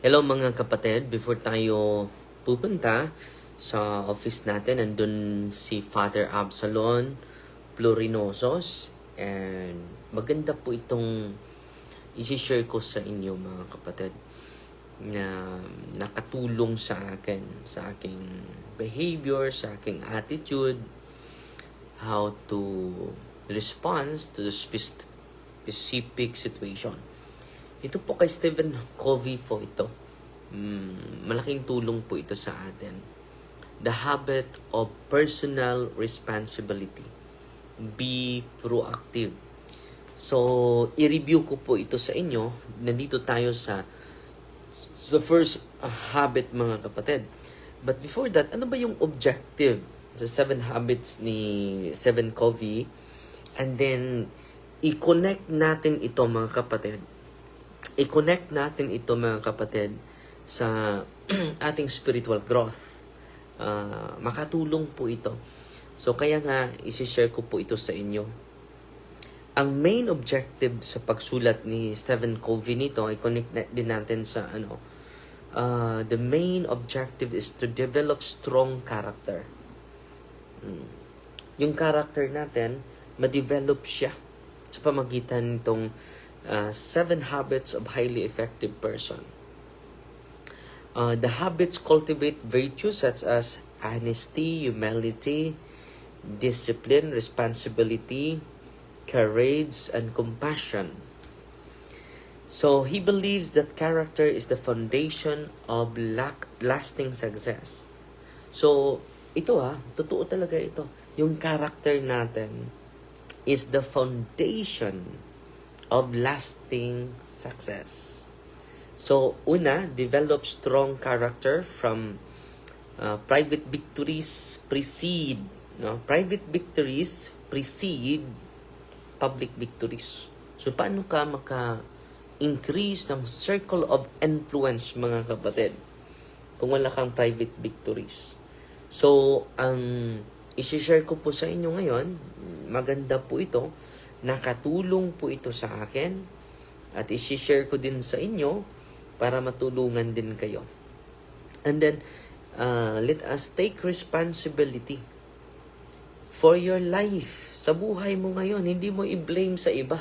Hello mga kapatid, before tayo pupunta sa office natin, nandun si Father Absalon Plurinosos, and maganda po itong isi-share ko sa inyo mga kapatid na nakatulong sa akin, sa aking behavior, sa aking attitude, how to respond to the specific situation. Ito po kay Stephen Covey po ito. Malaking tulong po ito sa atin. The habit of personal responsibility. Be proactive. So, i-review ko po ito sa inyo. Nandito tayo sa first habit mga kapatid. But before that, ano ba yung objective sa 7 habits ni Stephen Covey? And then, i-connect natin ito mga kapatid. I-connect natin ito mga kapatid sa ating spiritual growth. Makatulong po ito. So kaya nga isi-share ko po ito sa inyo. Ang main objective sa pagsulat ni Stephen Covey nito, i-connect din natin sa the main objective is to develop strong character. Yung character natin, ma-develop siya sa pamagitan nitong 7 habits of highly effective person. The habits cultivate virtues such as honesty, humility, discipline, responsibility, courage, and compassion. So he believes that character is the foundation of lasting success. So ito totoo talaga ito. Yung character natin is the foundation of lasting success. So, una, develop strong character from private victories precede public victories. So, paano ka maka-increase ng circle of influence, mga kapatid, kung wala kang private victories? So, ang isi-share ko po sa inyo ngayon, maganda po ito, nakatulong po ito sa akin at isi-share ko din sa inyo para matulungan din kayo. And then, let us take responsibility for your life. Sa buhay mo ngayon, hindi mo i-blame sa iba.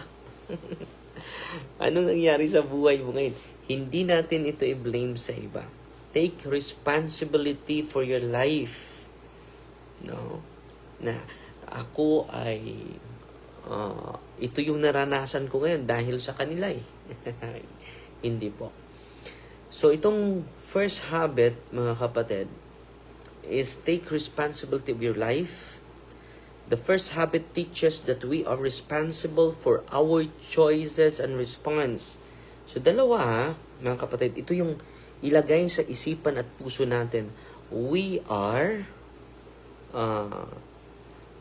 Anong nangyari sa buhay mo ngayon? Hindi natin ito i-blame sa iba. Take responsibility for your life. No? Na ako ay ito yung naranasan ko ngayon dahil sa kanila Hindi po. So, itong first habit, mga kapatid, is take responsibility of your life. The first habit teaches that we are responsible for our choices and response. So, dalawa, mga kapatid, ito yung ilagay sa isipan at puso natin. We are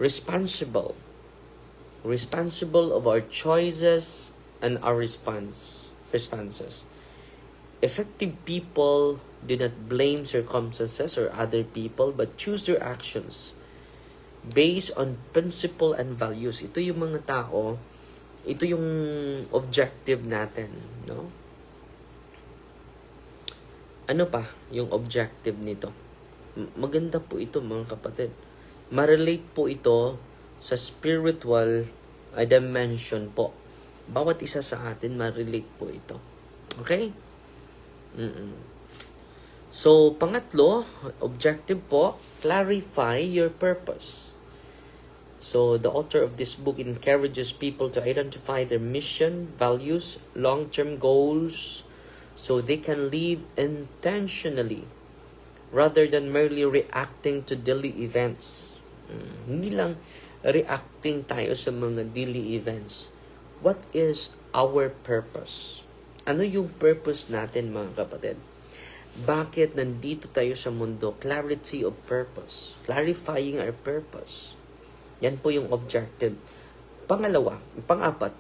responsible of our choices and our responses. Effective people do not blame circumstances or other people but choose their actions based on principle and values. Ito yung mga tao, ito yung objective natin, no? Ano pa yung objective nito? Maganda po ito mga kapatid. Ma-relate po ito sa spiritual dimension po. Bawat isa sa atin ma-relate po ito. Okay? So, pangatlo, objective po, clarify your purpose. So, the author of this book encourages people to identify their mission, values, long-term goals, so they can live intentionally rather than merely reacting to daily events. Hindi lang reacting tayo sa mga daily events. What is our purpose? Ano yung purpose natin, mga kapatid? Bakit nandito tayo sa mundo? Clarity of purpose. Clarifying our purpose. Yan po yung objective. Pang-apat,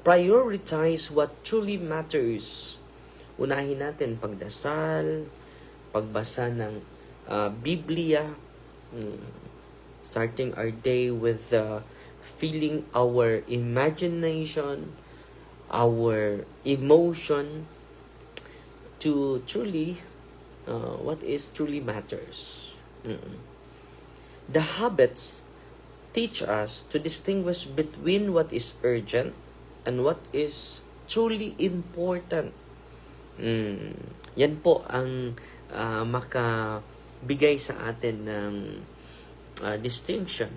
prioritize what truly matters. Unahin natin pagdasal, pagbasa ng Biblia, starting our day with feeling our imagination, our emotion to truly what is truly matters. The habits teach us to distinguish between what is urgent and what is truly important. Yan po ang makabigay sa atin ng distinction,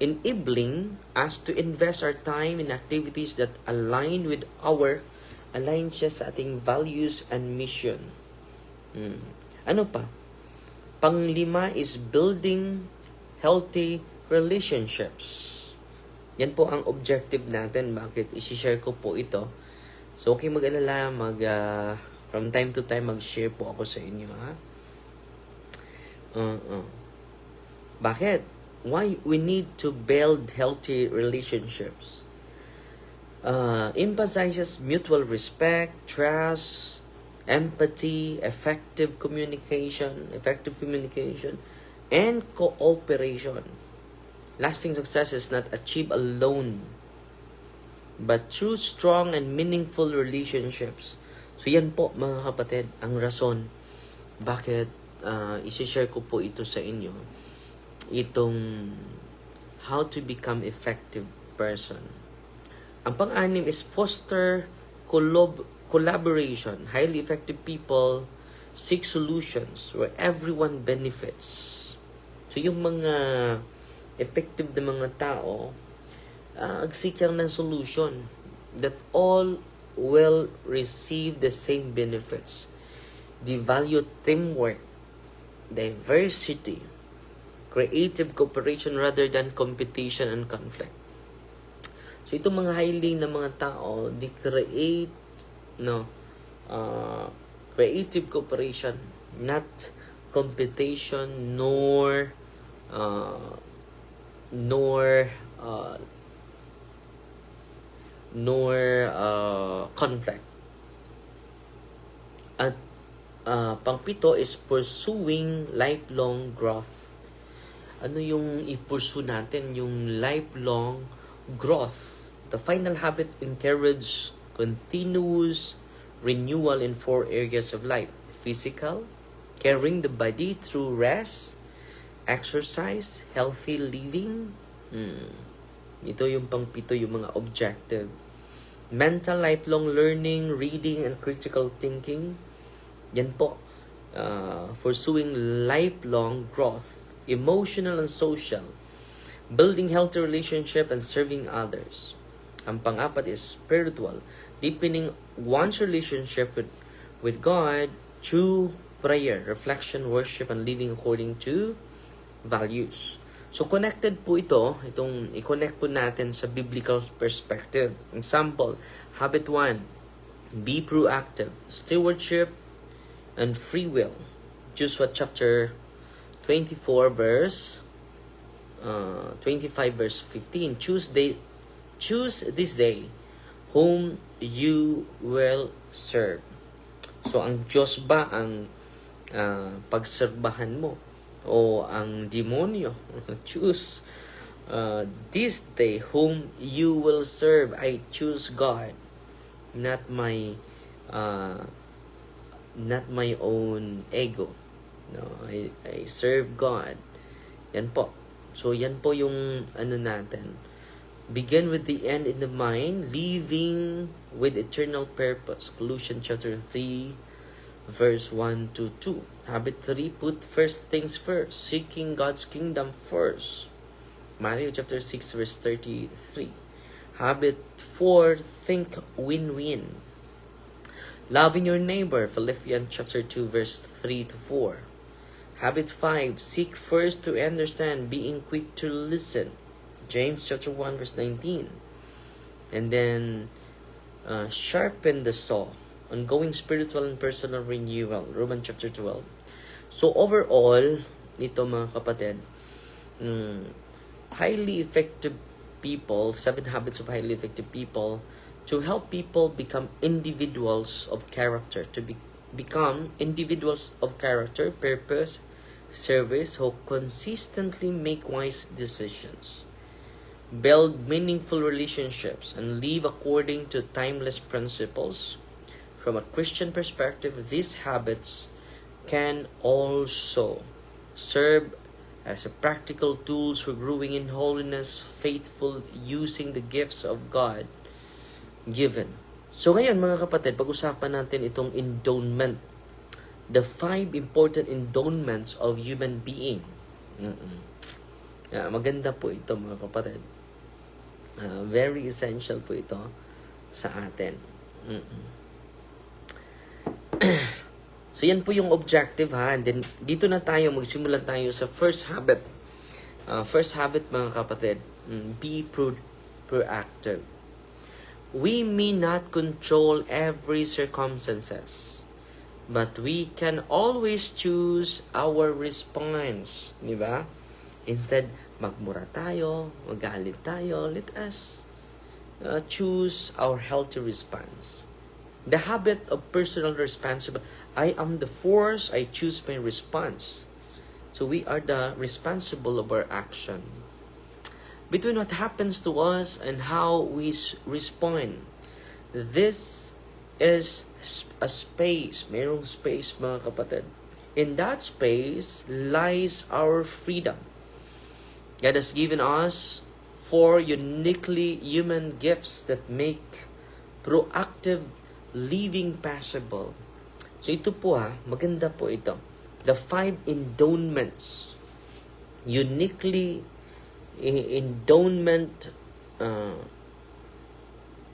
enabling us to invest our time in activities that align siya sa ating values and mission. Ano pa? Panglima is building healthy relationships. Yan po ang objective natin. Bakit isi-share ko po ito? So, okay mag-alala, from time to time, mag-share po ako sa inyo, ha? Bakit? Why we need to build healthy relationships? Emphasizes mutual respect, trust, empathy, effective communication, and cooperation. Lasting success is not achieved alone, but through strong and meaningful relationships. So yan po mga kapatid, ang rason bakit isi-share ko po ito sa inyo. Itong how to become effective person. Ang pang-anim is foster collaboration. Highly effective people seek solutions where everyone benefits. So yung mga effective na mga tao, agsik lang ng solution that all will receive the same benefits. They value teamwork, diversity, creative cooperation rather than competition and conflict. So itong mga highly na mga tao, they create creative cooperation, not competition nor conflict. At pangpito is pursuing lifelong growth. Ano yung i-pursue natin? Yung lifelong growth. The final habit encourages continuous renewal in 4 areas of life. Physical, caring the body through rest, exercise, healthy living. Ito yung pangpito, yung mga objective. Mental, lifelong learning, reading, and critical thinking. Yan po. Pursuing lifelong growth. Emotional and social. Building healthy relationship and serving others. Ang pang-apat is spiritual. Deepening one's relationship with God through prayer, reflection, worship, and living according to values. So, connected po itong i-connect po natin sa biblical perspective. Example, habit 1, be proactive, stewardship, and free will. Joshua chapter 24 verse 25 verse 15. Choose this day whom you will serve. So, ang Diyos ba ang pagserbahan mo? O ang demonyo? Choose this day whom you will serve. I choose God, not my own ego. No, I serve God. Yan po. So yan po yung natin. Begin with the end in the mind, living with eternal purpose. Colossians chapter 3 verse 1 to 2. Habit 3, put first things first, seeking God's kingdom first. Matthew chapter 6 verse 33. Habit 4, think win-win. Loving your neighbor, Philippians chapter 2 verse 3 to 4. Habit 5, seek first to understand, being quick to listen. James chapter 1 verse 19. And then sharpen the saw, ongoing spiritual and personal renewal, Romans chapter 12. So overall, ito mga kapatid, highly effective people, 7 habits of highly effective people, to help people become individuals of character, become individuals of character, purpose, service, who consistently make wise decisions, build meaningful relationships, and live according to timeless principles, from a Christian perspective, these habits can also serve as a practical tools for growing in holiness, faithful, using the gifts of God given. So ngayon mga kapatid, pag-usapan natin itong endowment. The 5 important endowments of human being. Maganda po ito mga kapatid. Very essential po ito sa atin. So yan po yung objective ha. And then dito na tayo, magsimulan tayo sa first habit. First habit mga kapatid, be proactive. We may not control every circumstances, but we can always choose our response. Di ba? Instead, magmura tayo, magalit tayo, let us choose our healthy response. The habit of personal responsibility. I am the force, I choose my response. So we are the responsible of our action. Between what happens to us and how we respond, this is a space. Mayroong space mga kapatid. In that space lies our freedom. God has given us 4 uniquely human gifts that make proactive living possible. So ito po maganda po ito. The 5 endowments.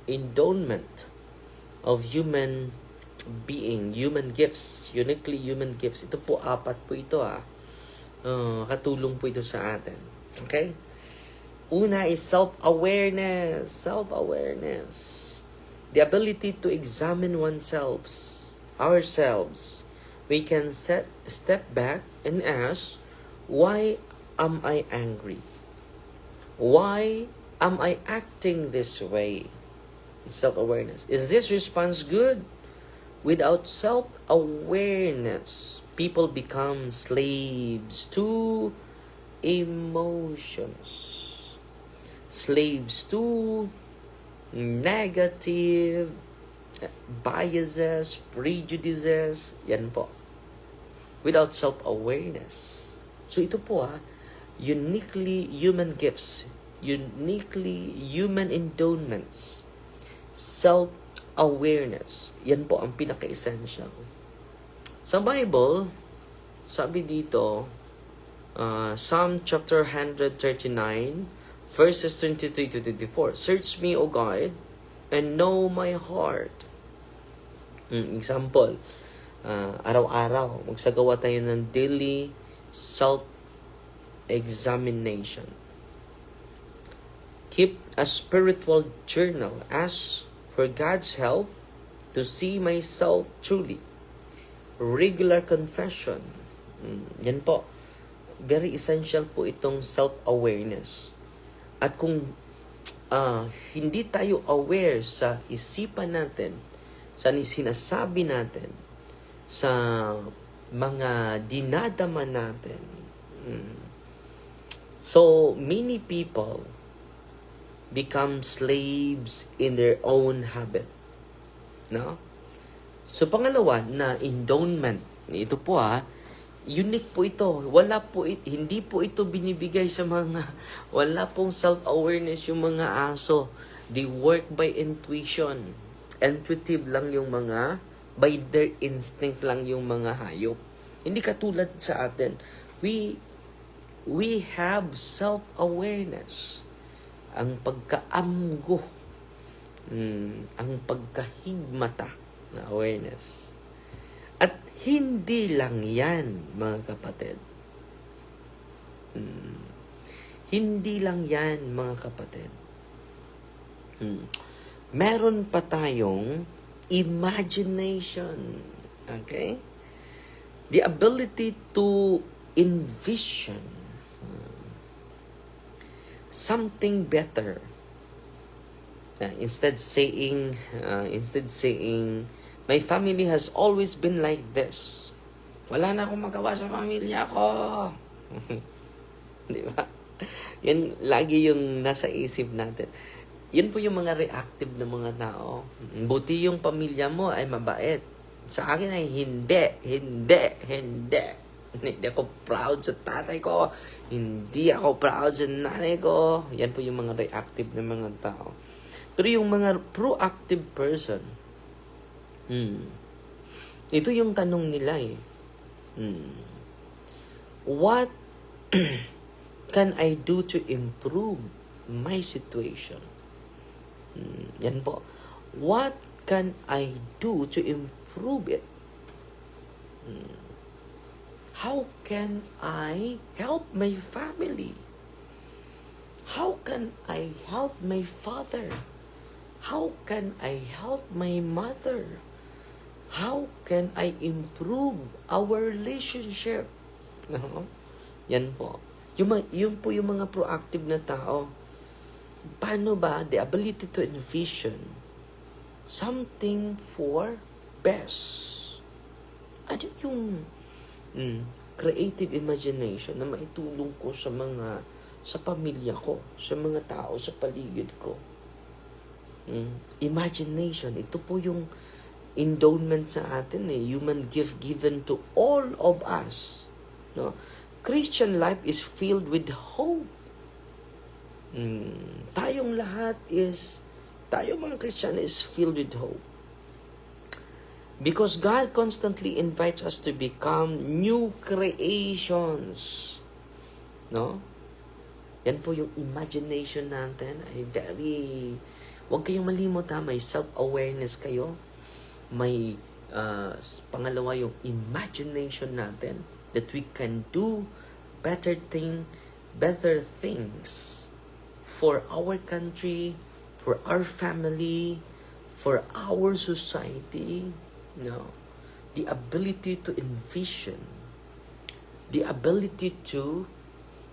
Endowment of human being, human gifts, uniquely human gifts. Ito po 4 po ito katulong po ito sa atin. Okay? Una is self-awareness. Self-awareness. The ability to examine ourselves. We can step back and ask, why am I angry? Why am I acting this way? Self-awareness. Is this response good? Without self-awareness, people become slaves to emotions. Slaves to negative biases, prejudices. Yan po. Without self-awareness. So ito po uniquely human gifts, uniquely human endowments, self-awareness. Yan po ang pinaka-essential. Sa Bible, sabi dito, Psalm chapter 139, verses 23 to 24. Search me, O God, and know my heart. Example, araw-araw, magsagawa tayo ng daily self-examination. Keep a spiritual journal. Ask for God's help to see myself truly. Regular confession. Yan po. Very essential po itong self-awareness. At kung hindi tayo aware sa isipan natin, sa sinasabi natin, sa mga dinadama natin. So, many people become slaves in their own habit. No? So, pangalawa na endowment. Ito po unique po ito. Hindi po ito binibigay sa wala pong self-awareness yung mga aso. They work by intuition. Intuitive lang yung by their instinct lang yung mga hayop. Hindi katulad sa atin. We have self-awareness. Ang pagkaamgo, ang pagkahigmata na awareness. At hindi lang yan, mga kapatid. Hindi lang yan, mga kapatid. Meron pa tayong imagination. Okay? The ability to envision something better. Instead saying, my family has always been like this. Wala na akong magawa sa pamilya ko. Di ba? Yan lagi yung nasa isip natin. Yun po yung mga reactive na mga tao. Buti yung pamilya mo ay mabait. Sa akin ay hindi. Hindi ako proud sa tatay ko. Hindi ako proud sa nanay ko. Yan po yung mga reactive na mga tao. Pero yung mga proactive person, ito yung tanong nila eh. What can I do to improve my situation? Yan po. What can I do to improve it? How can I help my family? How can I help my father? How can I help my mother? How can I improve our relationship? No? Yan po. Yun po yung mga proactive na tao. Paano ba the ability to envision something for best? Ano yung creative imagination na maitulong ko sa pamilya ko, sa mga tao sa paligid ko? Imagination, ito po yung endowment sa atin human gift given to all of us. No? Christian life is filled with hope. Tayong mga Christian is filled with hope. Because God constantly invites us to become new creations. No? Yan po yung imagination natin ay huwag kayong malimot may self-awareness kayo. May pangalawa yung imagination natin that we can do better things for our country, for our family, for our society. No, the ability to envision, the ability to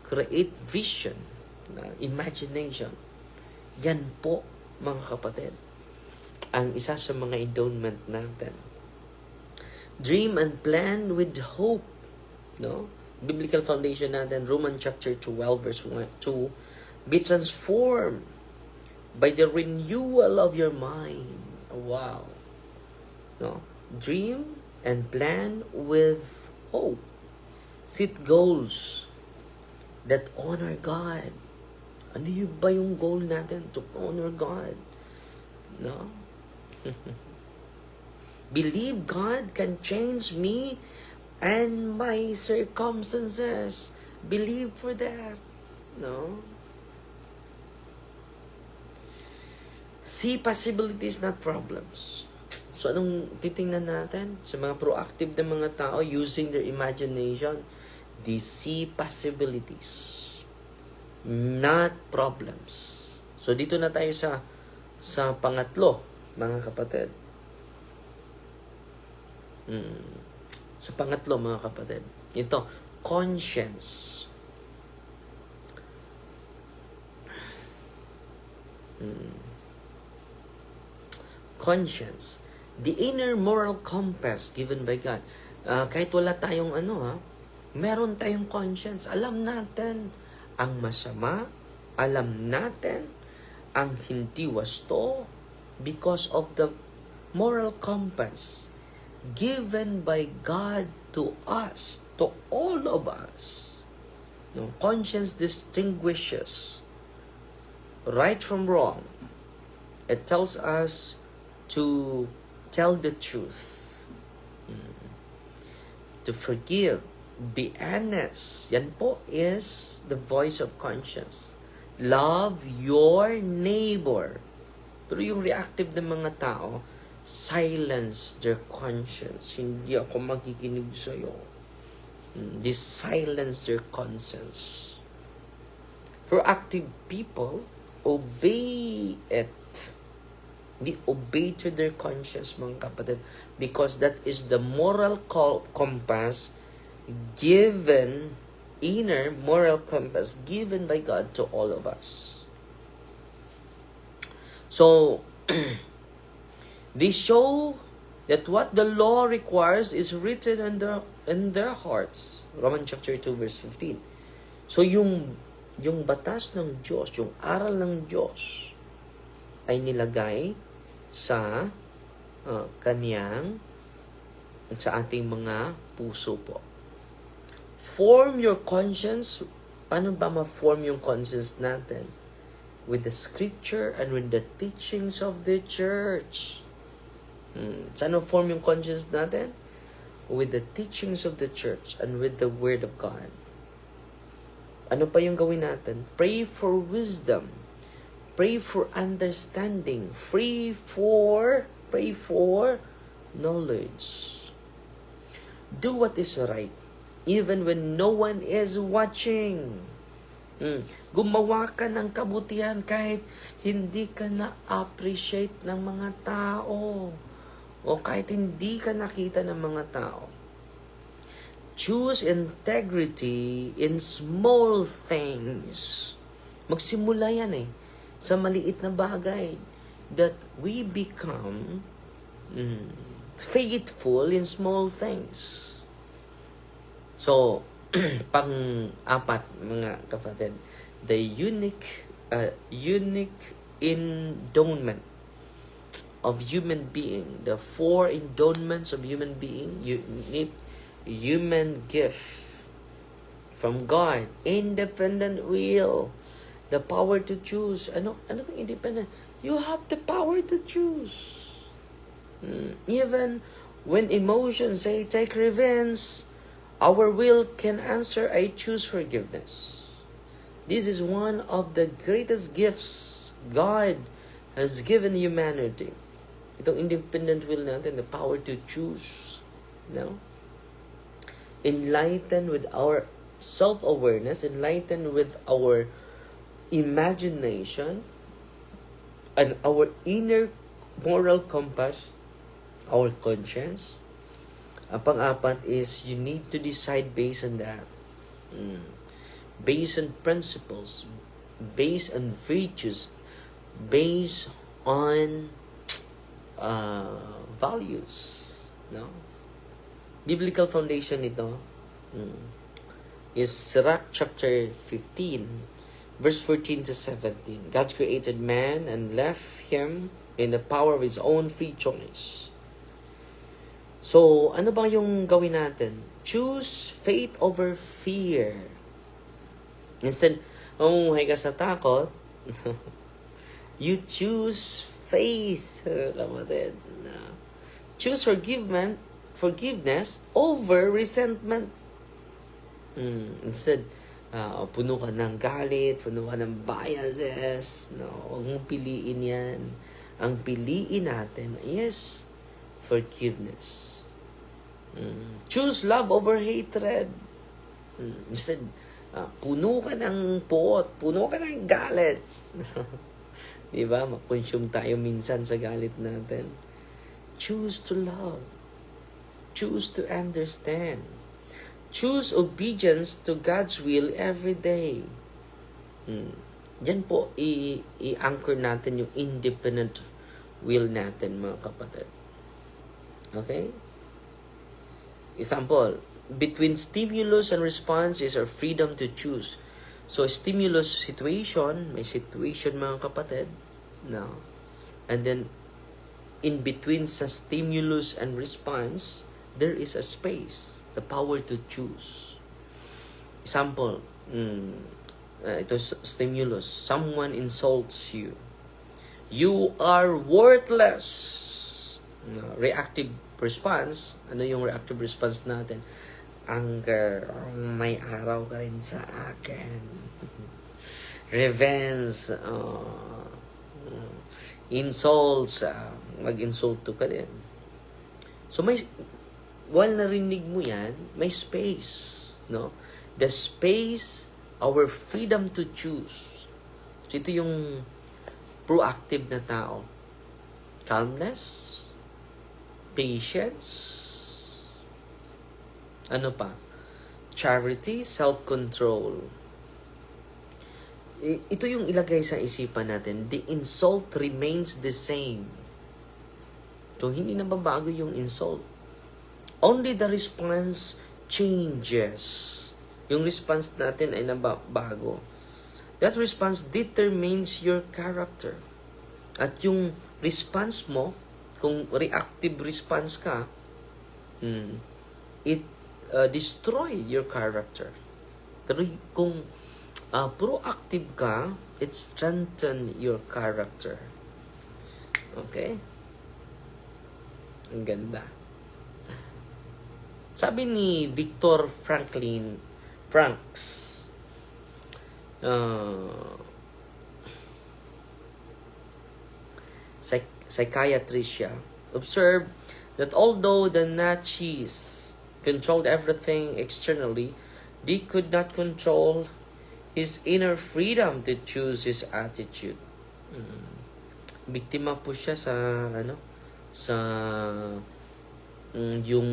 create vision, imagination. Yan po, mga kapatid, ang isa sa mga endowment natin. Dream and plan with hope. No? Biblical foundation natin, Romans chapter 12, verse 1, 2, be transformed by the renewal of your mind. Wow. No? Dream and plan with hope. Set goals that honor God. Ano yung ba yung goal natin? To honor God. No? Believe God can change me and my circumstances. Believe for that. No? See possibilities, not problems. So, anong titingnan natin? Sa mga proactive na mga tao, using their imagination, they see possibilities, not problems. So, dito na tayo sa pangatlo, mga kapatid. Sa pangatlo, mga kapatid. Ito, conscience. Conscience. The inner moral compass given by God. Kahit wala tayong meron tayong conscience. Alam natin ang masama. Alam natin ang hindi wasto because of the moral compass given by God to us, to all of us. No, conscience distinguishes right from wrong. It tells us to tell the truth, to forgive, be honest. Yan po is the voice of conscience. Love your neighbor. Pero yung reactive na mga tao, silence their conscience. Hindi ako makikinig sa'yo. They silence their conscience. Proactive people obey it. They obey to their conscience, mga kapatid, because that is the moral compass given, inner moral compass given by God to all of us. So, they show that what the law requires is written in their hearts. Romans chapter 2, verse 15. So, yung batas ng Diyos, yung aral ng Diyos, ay nilagay sa sa ating mga puso po. Form your conscience. Paano ba ma-form yung conscience natin? With the scripture and with the teachings of the church. Saan ma-form yung conscience natin? With the teachings of the church and with the word of God. Ano pa yung gawin natin? Pray for wisdom. Pray for understanding. Pray for knowledge. Do what is right, even when no one is watching. Gumawa ka ng kabutihan kahit hindi ka na-appreciate ng mga tao. O kahit hindi ka nakita ng mga tao. Choose integrity in small things. Magsimula yan sa maliit na bagay. That we become faithful in small things. So, pang-apat, mga kapatid, the unique endowment of human being, the 4 endowments of human being, unique human gift from God, independent will, the power to choose. Ano itong independent? You have the power to choose. Even when emotions say take revenge, our will can answer, I choose forgiveness. This is one of the greatest gifts God has given humanity. Itong independent will natin, the power to choose. Enlightened with our self-awareness, enlightened with our imagination, and our inner moral compass, our conscience. Ang pang-apat is you need to decide based on that. Based on principles, based on virtues, based on values. Biblical foundation nito is Sirach chapter 15, verse 14 to 17. God created man and left him in the power of his own free choice. So, ano ba yung gawin natin? Choose faith over fear. Instead, mamuhay ka sa takot, you choose faith, kapatid. Choose forgiveness over resentment. Instead, puno ka ng galit, puno ka ng biases. Huwag mong piliin yan. Ang piliin natin is forgiveness. Choose love over hatred. Instead, puno ka ng puno ka ng galit. Diba? Makonsume tayo minsan sa galit natin. Choose to love. Choose to understand. Choose obedience to God's will every day. Yan po, i-anchor natin yung independent will natin, mga kapatid. Okay? Example, between stimulus and response is our freedom to choose. So, stimulus situation, may situation, mga kapatid. And then, in between sa stimulus and response, there is a space, the power to choose. Example, ito stimulus. Someone insults you. You are worthless. Reactive response. Ano yung reactive response natin? Anger. May araw ka rin sa akin. Revenge. Insults. Mag-insulto ka din. So, while narinig mo yan, may space. The space, our freedom to choose. So, ito yung proactive na tao. Calmness, patience, ano pa? Charity, self-control. Ito yung ilagay sa isipan natin. The insult remains the same. So, hindi na babago yung insult. Only the response changes. Yung response natin ay nababago. That response determines your character. At yung response mo, kung reactive response ka, it destroy your character. Pero kung proactive ka, it strengthen your character. Okay? Ang ganda. Sabi ni Viktor Franks, psychiatrist siya, observed that although the Nazis controlled everything externally, they could not control his inner freedom to choose his attitude. Biktima po siya sa yung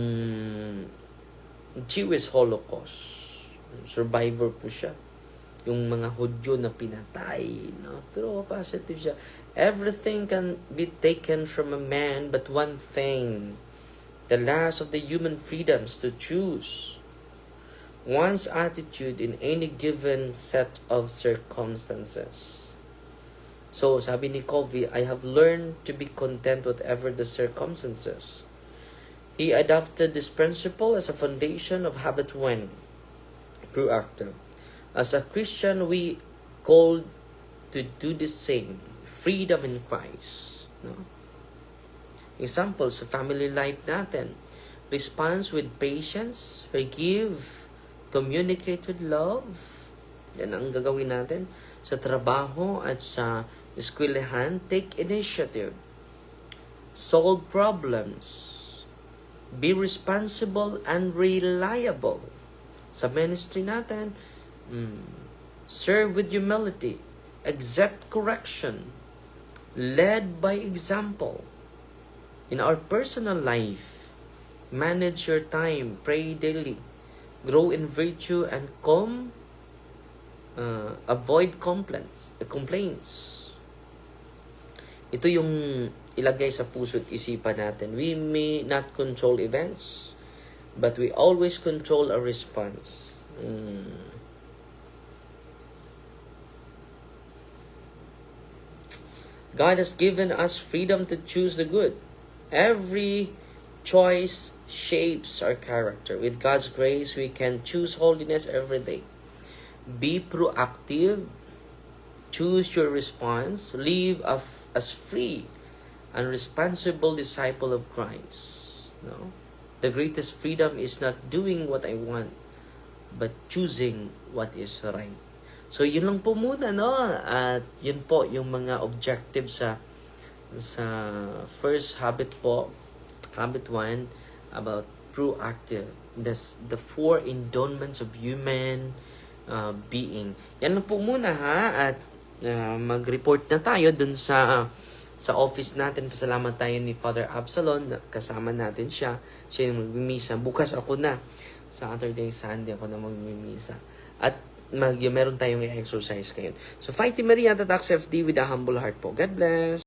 Jewish Holocaust. Survivor po siya. Yung mga Hudyo na pinatay, no? Pero positive siya. Everything can be taken from a man, but one thing, the last of the human freedoms to choose one's attitude in any given set of circumstances. So, sabi ni Covey, I have learned to be content whatever the circumstances. He adopted this principle as a foundation of habit when proactive. As a Christian, we called to do the same. Freedom in Christ. No? Example, sa family life natin. Response with patience, forgive, communicate with love. Yan ang gagawin natin. Sa trabaho at sa eskwelahan, take initiative. Solve problems. Be responsible and reliable. Sa ministry natin, serve with humility. Accept correction. Led by example. In our personal life, manage your time, pray daily, grow in virtue and avoid complaints. Ito yung ilagay sa puso't isipan natin. We may not control events, but we always control our response. God has given us freedom to choose the good. Every choice shapes our character. With God's grace, we can choose holiness every day. Be proactive. Choose your response. Live as free and responsible disciple of Christ. No? The greatest freedom is not doing what I want, but choosing what is right. So, yun lang po muna, no? At yun po yung mga objectives sa first habit po, habit 1, about proactive. The 4 endowments of human being. Yan lang po muna, ha? At mag-report na tayo dun sa office natin. Pasalamat tayo ni Father Absalon. Kasama natin siya. Siya yung magmimisa. Bukas ako na. Saturday, Sunday ako na magmimisa. At meron tayong exercise ngayon. So, Fighting Maria at FD with a humble heart po. God bless.